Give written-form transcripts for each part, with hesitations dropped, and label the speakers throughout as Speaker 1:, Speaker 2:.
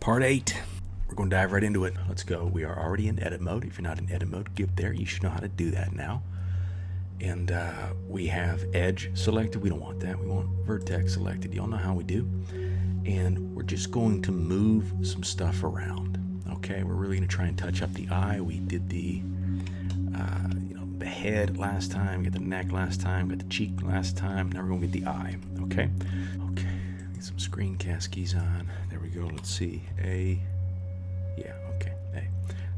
Speaker 1: Part 8. We're going to dive right into it. Let's go. We are already in edit mode. If you're not in edit mode, get there. You should know how to do that now. And we have edge selected. We don't want that. We want vertex selected. Y'all know how we do. And we're just going to move some stuff around. Okay, we're really going to try and touch up the eye. We did the the head last time, got the neck last time, got the cheek last time. Now we're going to get the eye. Okay. Get some screencast keys on. There we go. Let's see. A. Yeah. Okay. A.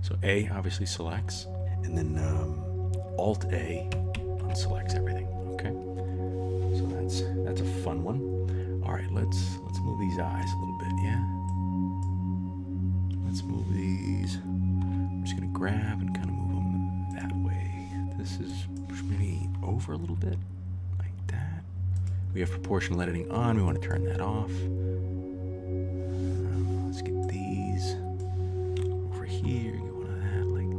Speaker 1: So A obviously selects, and then Alt A unselects everything. Okay. So that's a fun one. All right. Let's move these eyes a little bit. Yeah. Let's move these. I'm just gonna grab and kind of move them that way. This is maybe over a little bit, like that. We have proportional editing on. We want to turn that off. Let's get these over here. Get one of that, like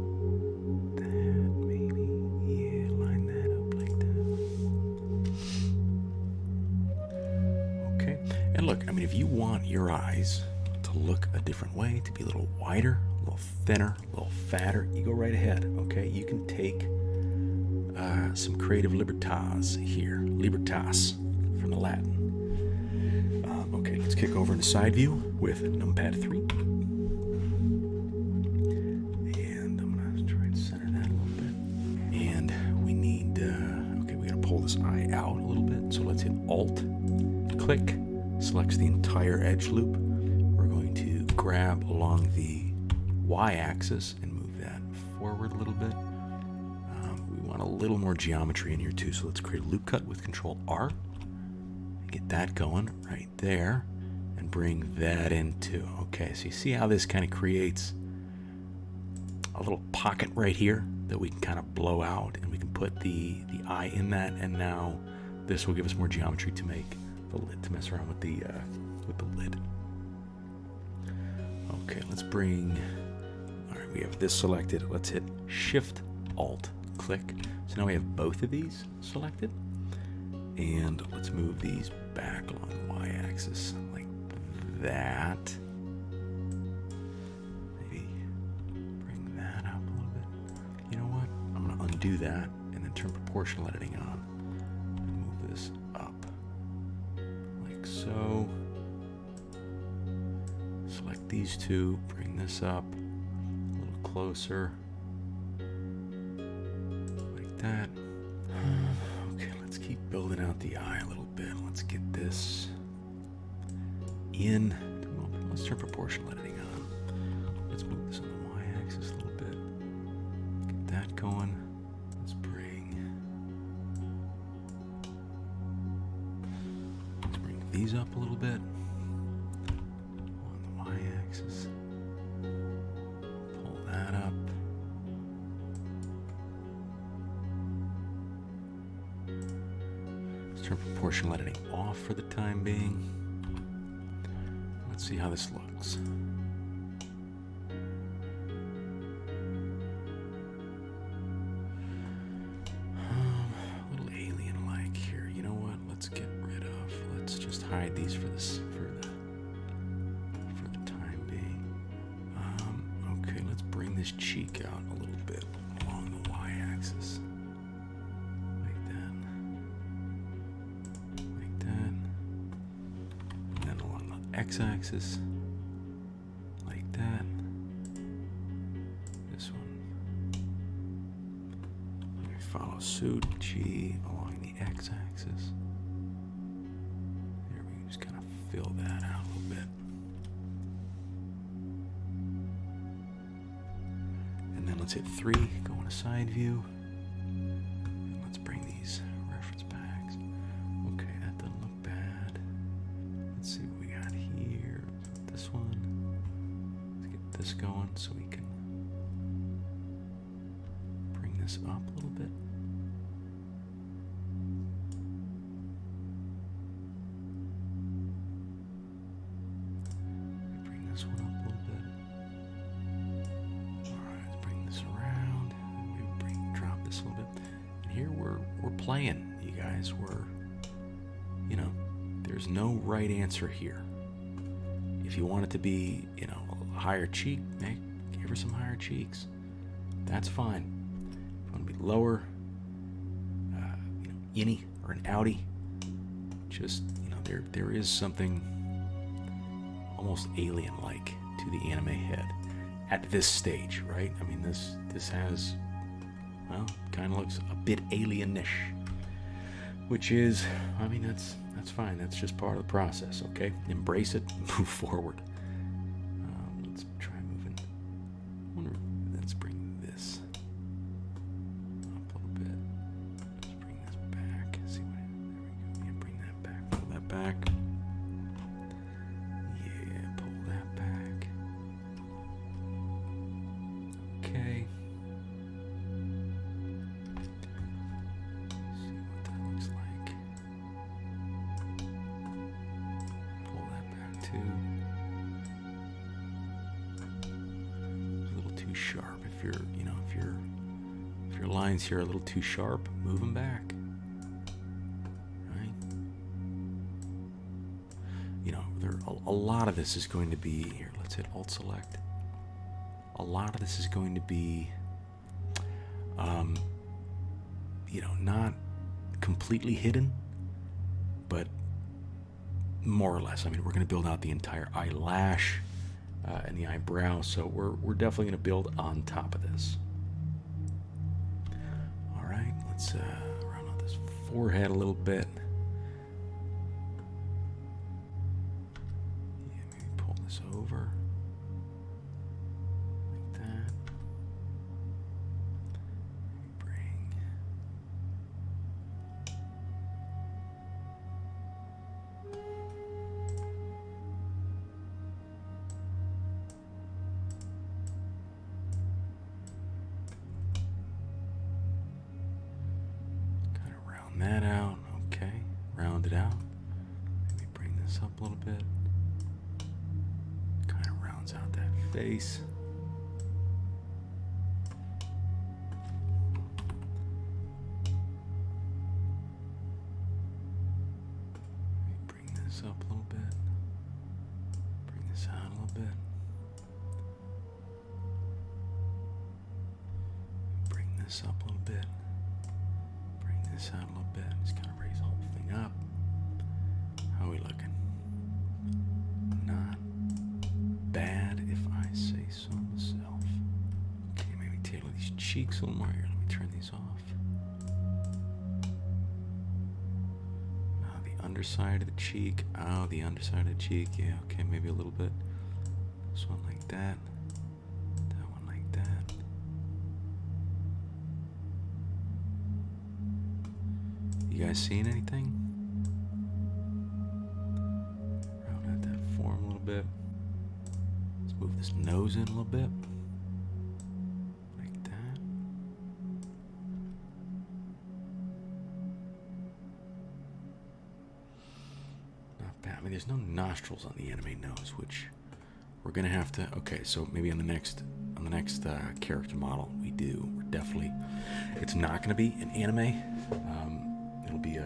Speaker 1: that, maybe. Yeah, line that up like that. Okay. And look, I mean, if you want your eyes to look a different way, to be a little wider, a little thinner, a little fatter, you go right ahead. Okay. You can take some creative libertas here. Libertas from the Latin. Okay, let's kick over into side view with numpad 3. And I'm going to try and center that a little bit. And we need, okay, we got to pull this eye out a little bit. So let's hit Alt, click, selects the entire edge loop. We're going to grab along the Y-axis and move that forward a little bit. A little more geometry in here too, so let's create a loop cut with Control R. Get that going right there, and bring that in too. Okay, so you see how this kind of creates a little pocket right here that we can kind of blow out, and we can put the eye in that, and now this will give us more geometry to make the lid, to mess around with the lid. Okay, let's bring. All right, we have this selected. Let's hit Shift Alt. Click. So now we have both of these selected, and let's move these back along the y-axis like that. Maybe bring that up a little bit. You know what? I'm going to undo that and then turn proportional editing on and move this up like so. Select these two, bring this up a little closer. That. Okay, let's keep building out the eye a little bit. Let's get this in. Let's turn proportional editing on. Let's move this on the y-axis a little bit. Get that going. Let's bring these up a little bit on the y-axis. Pull that up. Turn proportional editing off for the time being. Let's see how this looks. A little alien-like here. You know what? Let's get rid of. Let's just hide these for this for the time being. Okay, let's bring this cheek out a little bit along the y-axis. X-axis like that. This one. Let me follow suit. G along the X-axis. There, we can just kind of fill that out a little bit. And then let's hit 3. Go into side view. And let's bring these reference packs. Okay, that doesn't look bad. Let's see what we got here. This one. Let's get this going so we can bring this up a little bit. Bring this one up a little bit. Alright, let's bring this around. Maybe drop this a little bit. And here we're playing, you guys. There's no right answer here. If you want it to be, you know, a higher cheek, give her some higher cheeks. That's fine. If you want to be lower, you know, innie or an outie, just, you know, there is something almost alien-like to the anime head at this stage, right? I mean, this has, well, kind of looks a bit alienish, which is, I mean, that's fine. That's just part of the process, okay? Embrace it, move forward. Let's try moving. Let's bring this up a little bit. Let's bring this back. See what? There we go. Yeah, bring that back. Pull that back. Yeah, pull that back. Okay. See what that looks like. Pull that back too. It's a little too sharp. If you're, you know, if your lines here are a little too sharp, move them back. Right? You know, a lot of this is going to be here. Let's hit Alt Select. A lot of this is going to be, you know, not completely hidden, but more or less. I mean, we're going to build out the entire eyelash and the eyebrow, so we're definitely going to build on top of this. All right, let's round out this forehead a little bit. Yeah, maybe pull this over. That out, okay. Round it out. Maybe bring this up a little bit. Kind of rounds out that face. Maybe bring this up a little bit. Bring this out a little bit. Bring this up a little bit. This out a little bit. Just kind of raise the whole thing up. How are we looking? Not bad, if I say so myself. Okay, maybe tailor these cheeks a little more here. Let me turn these off. Now the underside of the cheek. Oh, the underside of the cheek. Yeah, okay, maybe a little bit. This one like that. That one like that. You guys seeing anything? Round out that form a little bit. Let's move this nose in a little bit. Like that. Not bad. I mean, there's no nostrils on the anime nose, which we're gonna have to. Okay, so maybe on the next character model we do. We're definitely. It's not gonna be an anime. It'll be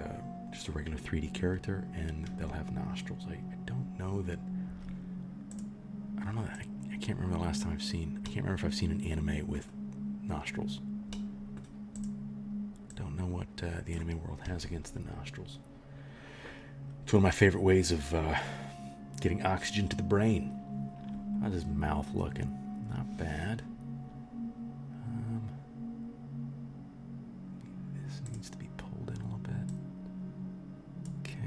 Speaker 1: just a regular 3D character, and they'll have nostrils. I don't know that. I don't know that. I can't remember the last time I've seen. I can't remember if I've seen an anime with nostrils. Don't know what the anime world has against the nostrils. It's one of my favorite ways of getting oxygen to the brain. How's his mouth looking? Not bad. This needs to be pulled in a little bit. Okay.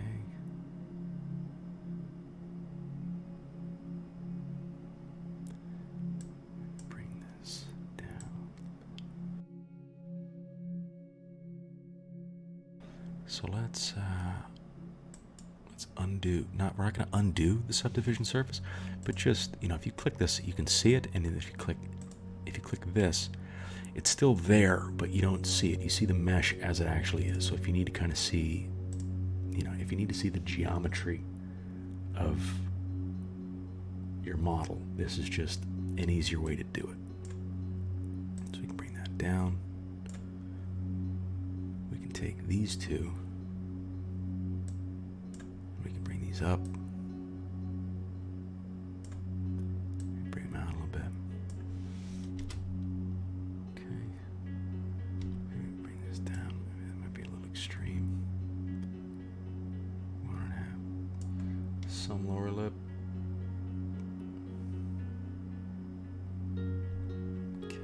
Speaker 1: Bring this down. So let's undo. We're not going to undo the subdivision surface, but just, you know, if you click this, you can see it, and then if you click this, it's still there, but you don't see it. You see the mesh as it actually is. So if you need to kind of see, you know, if you need to see the geometry of your model, this is just an easier way to do it. So we can bring that down. We can take these two. We can bring these up. some lower lip. Okay,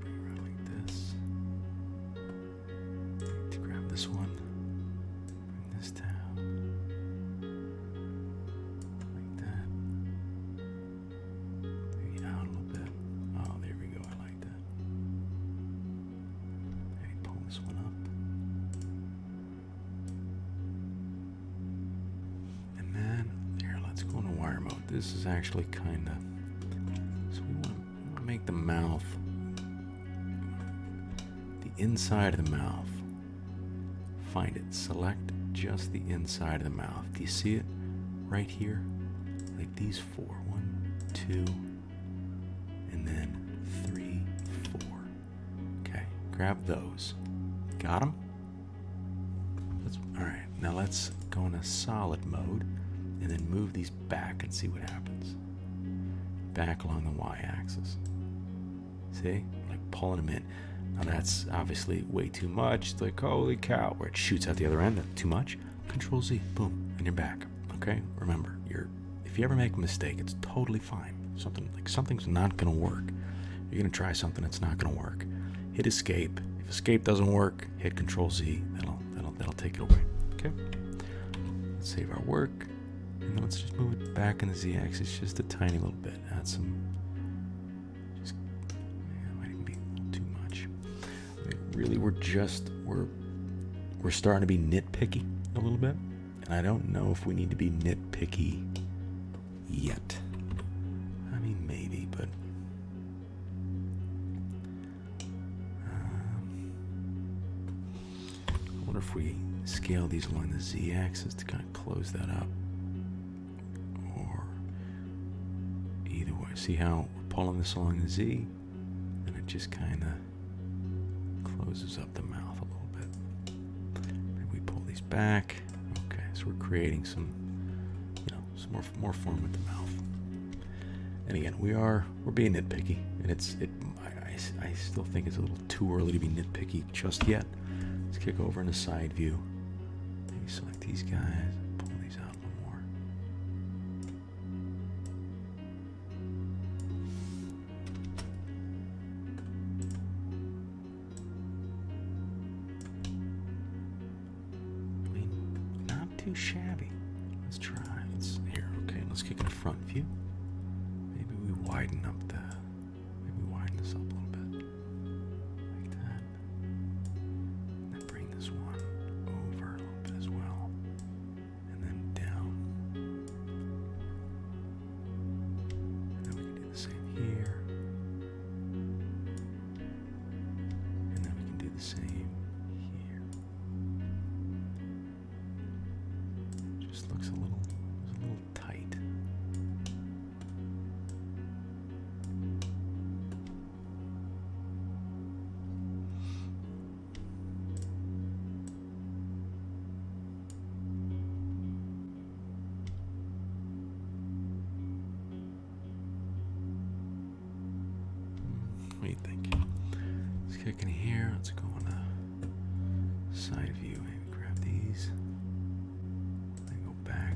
Speaker 1: bring it around like this. To grab this one, bring this down. Like that. Maybe out a little bit. Oh, there we go. I like that. Maybe pull this one up. Go into wire mode. This is actually kind of, so we want to make the mouth, the inside of the mouth. Find it. Select just the inside of the mouth. Do you see it right here? Like these four. 1, 2, and then 3, 4. Okay. Grab those. Got them? All right. Now let's go into solid mode. And then move these back and see what happens. Back along the y-axis. See? Like pulling them in. Now that's obviously way too much. It's like, holy cow, where it shoots out the other end. Too much. Control Z. Boom. And you're back. Okay? Remember, if you ever make a mistake, it's totally fine. Something's not going to work. You're going to try something that's not going to work. Hit escape. If escape doesn't work, hit Control Z. That'll take it away. Okay? Let's save our work. And then let's just move it back in the z-axis just a tiny little bit. Add some, it might even be a little too much. I mean, really, we're starting to be nitpicky a little bit. And I don't know if we need to be nitpicky yet. I mean, maybe, but I wonder if we scale these along the z-axis to kind of close that up. See how we're pulling this along the Z, and it just kind of closes up the mouth a little bit. Maybe we pull these back. Okay, so we're creating some more form with the mouth. And again, we're being nitpicky, and I still think it's a little too early to be nitpicky just yet. Let's kick over in the side view. Maybe select these guys. Pull these out a little more. Too shabby. Let's try. Let's kick in the front view. Maybe we widen this up a little bit. Like that. And then bring this one over a little bit as well. And then down. And then we can do the same here. And then we can do the same here. Looks a little tight. What do you think? Let's kick in here. Let's go on the side view. Maybe grab these.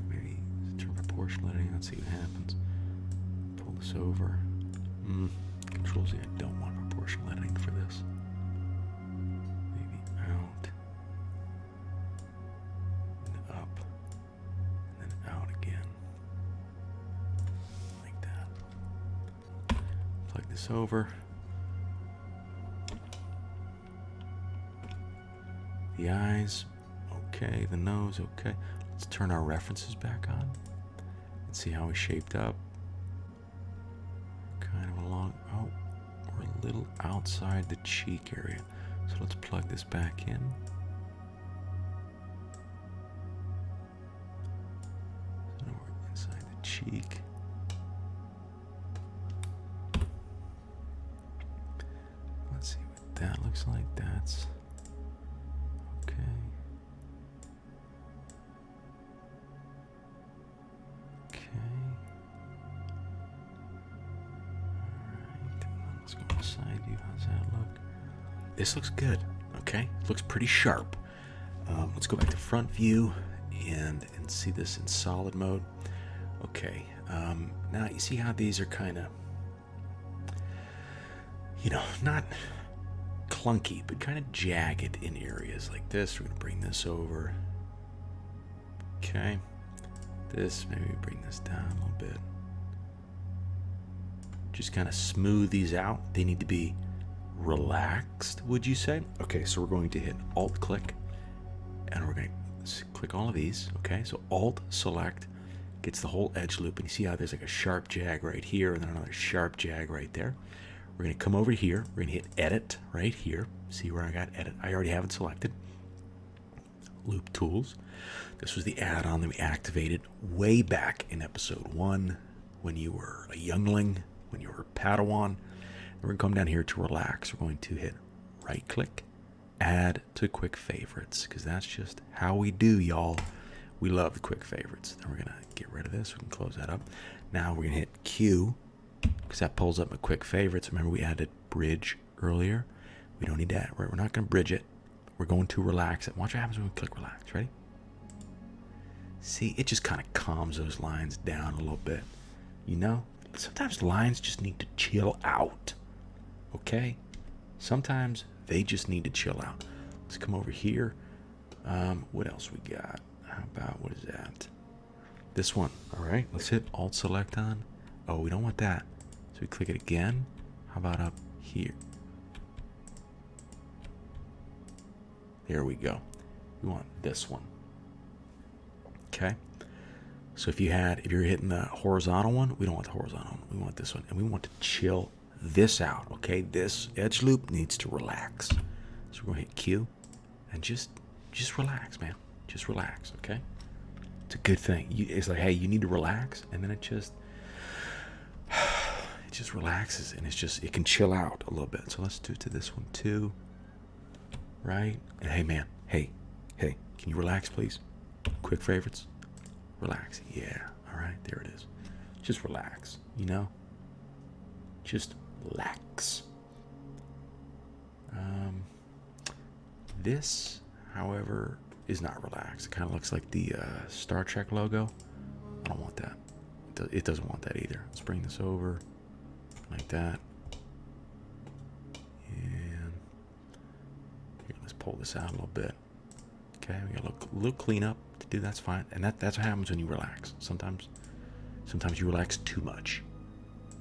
Speaker 1: Maybe turn proportional editing. Let's see what happens. Pull this over. Control Z. I don't want proportional editing for this. Maybe out. And up. And then out again. Like that. Plug this over. The eyes. Okay. The nose. Okay. Let's turn our references back on and see how we shaped up. Kind of along, we're a little outside the cheek area. So let's plug this back in. So now we're inside the cheek. Let's see what that looks like. That's okay. Side view, how's that look? This looks good, okay? Looks pretty sharp. Let's go back to front view and see this in solid mode. Okay, now you see how these are kind of, you know, not clunky, but kind of jagged in areas like this. We're going to bring this over. Okay, this, maybe we bring this down a little bit. Just kind of smooth these out. They need to be relaxed, would you say? Okay, so we're going to hit Alt-click, and we're going to click all of these. Okay, so Alt-select gets the whole edge loop, and you see how there's like a sharp jag right here, and then another sharp jag right there. We're going to come over here. We're going to hit Edit right here. See where I got Edit? I already have it selected. Loop Tools. This was the add-on that we activated way back in episode 1 when you were a youngling, when you were a Padawan. We're going to come down here to relax. We're going to hit right-click, add to quick favorites, because that's just how we do, y'all. We love the quick favorites. Then we're going to get rid of this. We can close that up. Now we're going to hit Q, because that pulls up my quick favorites. Remember we added bridge earlier? We don't need that. We're not going to bridge it. We're going to relax it. Watch what happens when we click relax. Ready? See, it just kind of calms those lines down a little bit. You know? Sometimes lines just need to chill out. Okay? Sometimes they just need to chill out. Let's come over here. What else we got? How about, what is that? This one. All right. Let's hit Alt Select on. Oh, we don't want that. So we click it again. How about up here? There we go. We want this one. Okay. So if you're hitting the horizontal one, we don't want the horizontal one. We want this one. And we want to chill this out. Okay. This edge loop needs to relax. So we're going to hit Q and just relax, man. Just relax. Okay. It's a good thing. It's like, hey, you need to relax. And then it just relaxes, and it can chill out a little bit. So let's do it to this one too. Right? And hey, man. Hey, can you relax, please? Quick favorites. Relax. Yeah. All right. There it is. Just relax. You know? Just relax. This, however, is not relaxed. It kind of looks like the Star Trek logo. I don't want that. It doesn't want that either. Let's bring this over like that. And here, let's pull this out a little bit. Okay, we got a little cleanup to do. That's fine. And that's what happens when you relax. Sometimes you relax too much.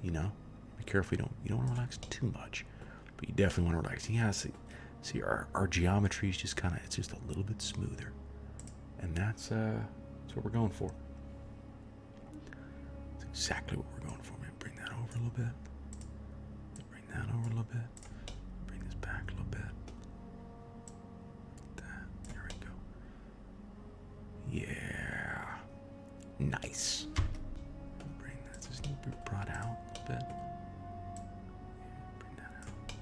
Speaker 1: You know, be careful. You don't want to relax too much, but you definitely want to relax. Yeah, see our geometry is just it's just a little bit smoother, and that's what we're going for. That's exactly what we're going for. Man, bring that over a little bit. Bring that over a little bit. Bring this back a little bit. There we go. Yeah. Nice. Bring that. Just need to be brought out a little bit. Bring that out.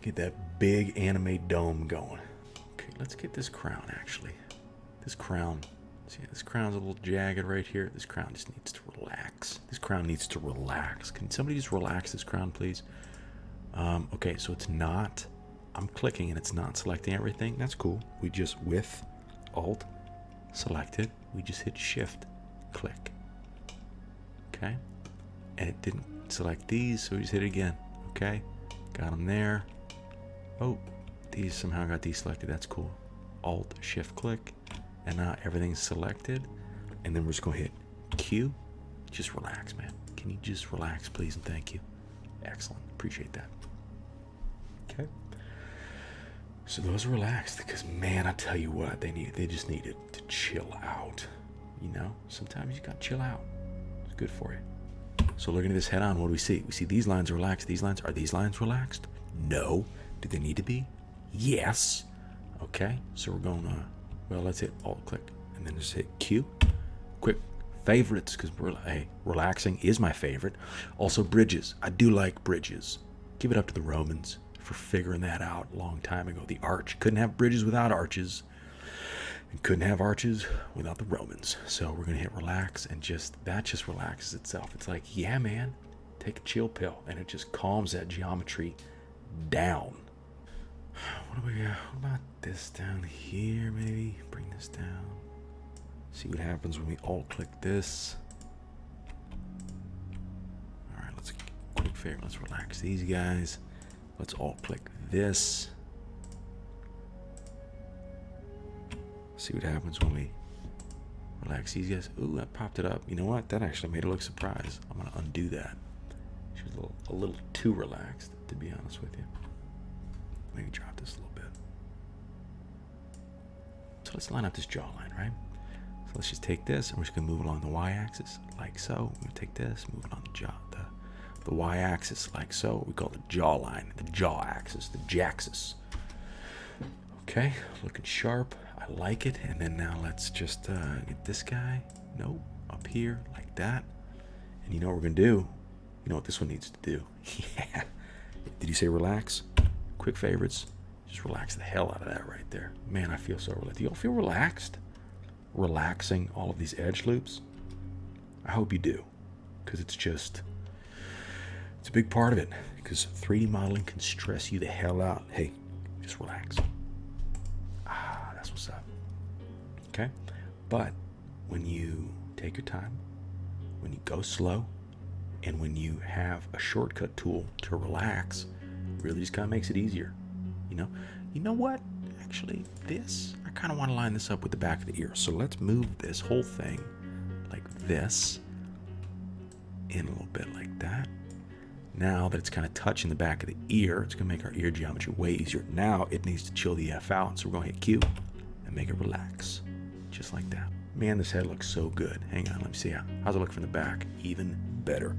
Speaker 1: Get that big anime dome going. Okay, let's get this crown actually. This crown. See, this crown's a little jagged right here. This crown just needs to relax. This crown needs to relax. Can somebody just relax this crown, please? Okay, so it's not. I'm clicking and it's not selecting everything. That's cool. We just with Alt select it. We just hit Shift, click. Okay, and it didn't select these, so we just hit it again. Okay, got them there. Oh, these somehow got deselected. That's cool. Alt Shift click. And now everything's selected. And then we're just going to hit Q. Just relax, man. Can you just relax, please, and thank you? Excellent. Appreciate that. Okay. So those are relaxed because, man, I tell you what, they just needed to chill out. You know, sometimes you got to chill out. It's good for you. So looking at this head on, what do we see? We see these lines are relaxed. Are these lines relaxed? No. Do they need to be? Yes. Okay. So we're going to... Well, let's hit Alt-click and then just hit Q. Quick favorites, because relaxing is my favorite. Also, bridges. I do like bridges. Give it up to the Romans for figuring that out a long time ago. The arch. Couldn't have bridges without arches. And couldn't have arches without the Romans. So we're going to hit relax, and that just relaxes itself. It's like, yeah, man, take a chill pill, and it just calms that geometry down. What do we got? What about this down here, maybe? Bring this down. See what happens when we alt-click this. All right, let's quick favor. Let's relax these guys. Let's alt-click this. See what happens when we relax these guys. Ooh, that popped it up. You know what? That actually made it look surprised. I'm gonna undo that. She was a little too relaxed, to be honest with you. Maybe drop this a little bit. So let's line up this jawline, right? So let's just take this and we're just gonna move along the y-axis like so. We're gonna take this, move it on the y-axis like so. We call it the jawline, the jaw axis, the jaxis. Okay, looking sharp. I like it. And then now let's just get this guy. Nope, up here like that. And you know what we're gonna do? You know what this one needs to do? Yeah. Did you say relax? Quick favorites. Just relax the hell out of that right there. Man, I feel so relaxed. Do y'all feel relaxed? Relaxing all of these edge loops? I hope you do. Because it's a big part of it. Because 3D modeling can stress you the hell out. Hey, just relax. That's what's up. Okay? But when you take your time, when you go slow, and when you have a shortcut tool to relax, really just kind of makes it easier. You know what? Actually, I kind of want to line this up with the back of the ear. So let's move this whole thing like this in a little bit like that. Now that it's kind of touching the back of the ear, it's going to make our ear geometry way easier. Now it needs to chill the F out. So we're going to hit Q and make it relax. Just like that. Man, this head looks so good. Hang on, let me see how's it look from the back. Even better.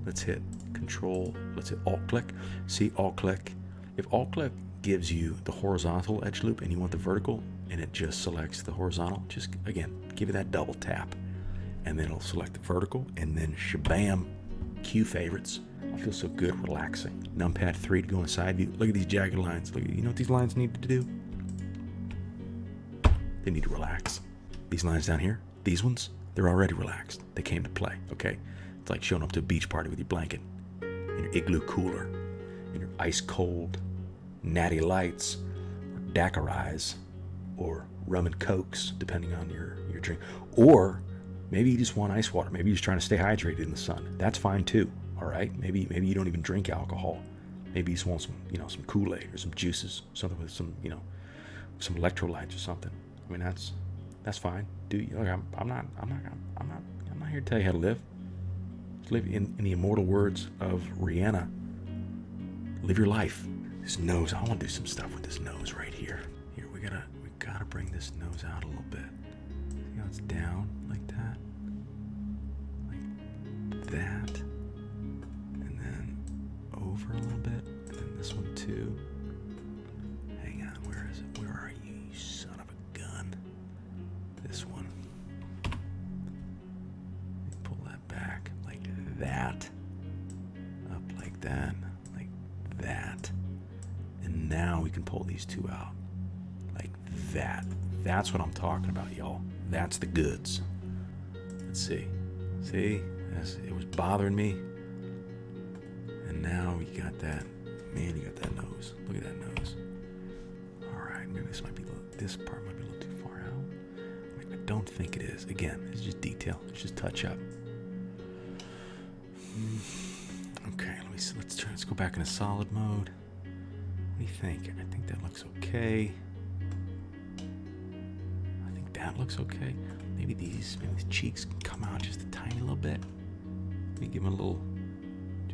Speaker 1: Let's hit Control. Let's hit Alt-click. See, Alt-click. If Alt-click gives you the horizontal edge loop and you want the vertical, and it just selects the horizontal, just, again, give it that double tap. And then it'll select the vertical, and then shabam, Q favorites. I feel so good relaxing. Numpad 3 to go in side view. Look at these jagged lines. You know what these lines need to do? They need to relax. These lines down here, these ones, they're already relaxed. They came to play, okay? It's like showing up to a beach party with your blanket, and your igloo cooler, and your ice cold natty lights, or daiquiris, or rum and cokes, depending on your drink. Or maybe you just want ice water. Maybe you're just trying to stay hydrated in the sun. That's fine too, all right? Maybe you don't even drink alcohol. Maybe you just want some Kool-Aid or some juices, something with some electrolytes or something. I mean, that's fine. Look, I'm not here to tell you how to live. Live in the immortal words of Rihanna. Live your life. This nose, I want to do some stuff with this nose right here. Here, we gotta bring this nose out a little bit. See how it's down like that? Like that. And then over a little bit. And then this one too. Hang on, where is it? Where are you, you son of a gun? This one. Pull that back like that. Up like that. Like that. And now we can pull these two out. Like that. That's what I'm talking about, y'all. That's the goods. Let's see. See? It was bothering me. And now we got that. Man, you got that nose. Look at that nose. Alright, maybe this part might be a little too far out. I don't think it is. Again, it's just detail. It's just touch up. Okay, let's go back into solid mode. What do you think? I think that looks okay. I think that looks okay. Maybe these cheeks can come out just a tiny little bit. Maybe give them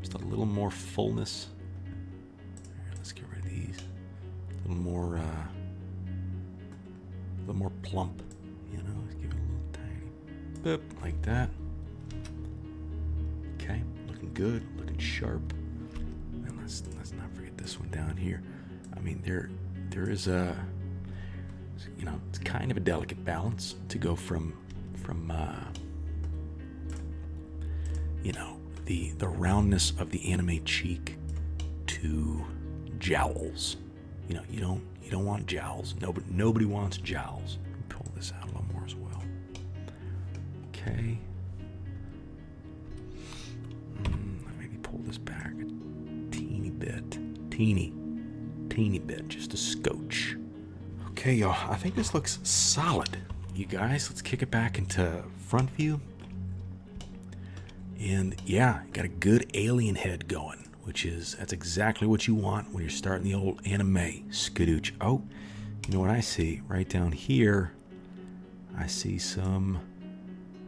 Speaker 1: just a little more fullness. Right, let's get rid of these. A little more plump. Let's give it a little tiny boop like that. Okay, looking good, looking sharp. And let's not forget this one down here. I mean, there is it's kind of a delicate balance to go from the roundness of the anime cheek to jowls. You don't want jowls. Nobody wants jowls. Pull this out a little more as well. Okay. Maybe pull this back a teeny bit. Teeny bit, just a scotch. Okay, y'all, I think this looks solid. you guys, let's kick it back into front view. And yeah, got a good alien head going, that's exactly what you want when you're starting the old anime skadooch. Oh, you know what I see right down here? I see some.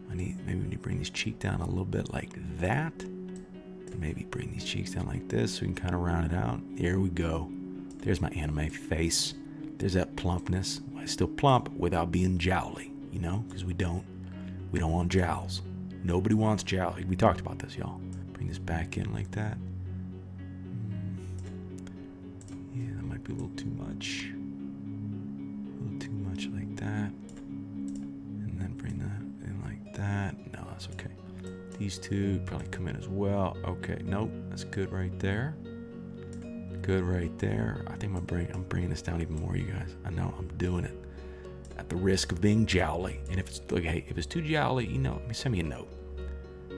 Speaker 1: Maybe we need to bring these cheeks down a little bit like that. And maybe bring these cheeks down like this so we can kind of round it out. There we go. There's my anime face. There's that plumpness. I still plump without being jowly, you know, because we don't want jowls. Nobody wants jowly. We talked about this, y'all. Bring this back in like that. Yeah, that might be a little too much. A little too much like that. And then bring that in like that. No, that's okay. These two probably come in as well. Okay, nope, that's good right there. Good right there. I think I'm bringing this down even more, you guys. I know I'm doing it at the risk of being jowly. And if it's hey, if it's too jowly, you know, send me a note.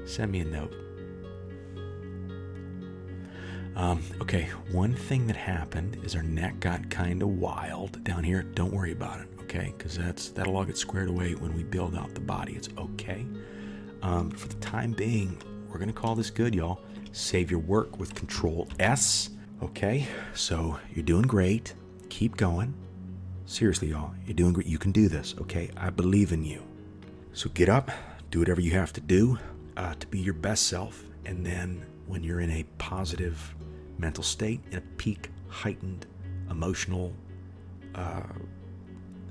Speaker 1: Send me a note. Okay, one thing that happened is our neck got kind of wild down here. Don't worry about it, okay? Because that'll all get squared away when we build out the body. It's okay. For the time being, we're gonna call this good, y'all. Save your work with Control S. Okay, so you're doing great. Keep going. Seriously, y'all, you're doing great. You can do this, okay? I believe in you. So get up, do whatever you have to do to be your best self, and then when you're in a positive mental state, in a peak, heightened, emotional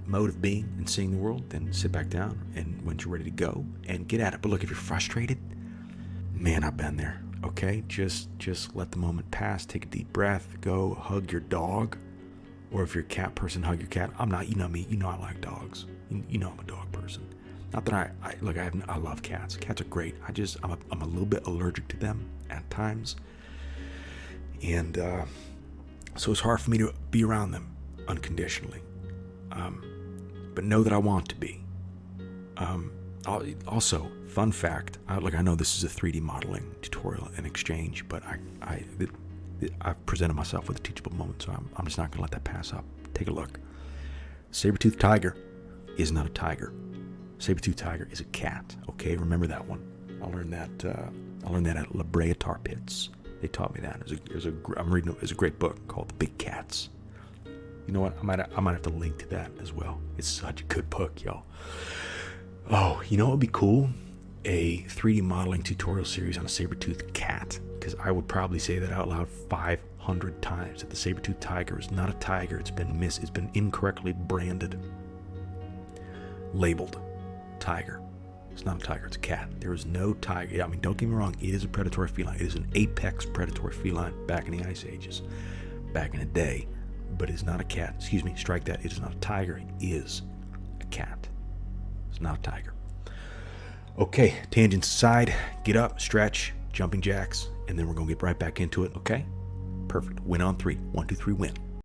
Speaker 1: mode of being and seeing the world, then sit back down, and when you're ready to go, and get at it. But look, if you're frustrated, man, I've been there. Okay, just let the moment pass. Take a deep breath. Go hug your dog, or if you're a cat person, hug your cat. I'm not. You know me. You know I like dogs. You know I'm a dog person. Not that I love cats. Cats are great. I'm a little bit allergic to them at times, and so it's hard for me to be around them unconditionally. But know that I want to be. Also, fun fact, I know this is a 3D modeling tutorial and exchange, but I've presented myself with a teachable moment, so I'm just not going to let that pass up. Take a look. Sabretooth tiger is not a tiger. Sabretooth tiger is a cat. Okay, remember that one. I learned that at La Brea Tar Pits. They taught me that. I'm reading it. There's a great book called The Big Cats. You know what? I might have to link to that as well. It's such a good book, y'all. Oh, you know what would be cool? A 3D modeling tutorial series on a saber-toothed cat. Because I would probably say that out loud 500 times. That the saber-toothed tiger is not a tiger. It's been incorrectly branded. Labeled tiger. It's not a tiger, it's a cat. There is no tiger. I mean, don't get me wrong, it is a predatory feline. It is an apex predatory feline back in the Ice Ages. Back in the day. But it's not a cat. Excuse me, strike that. It is not a tiger. It is a cat. It's not a tiger. Okay, tangents aside, get up, stretch, jumping jacks, and then we're going to get right back into it, okay? Perfect. Win on 3. 1, 2, 3, win.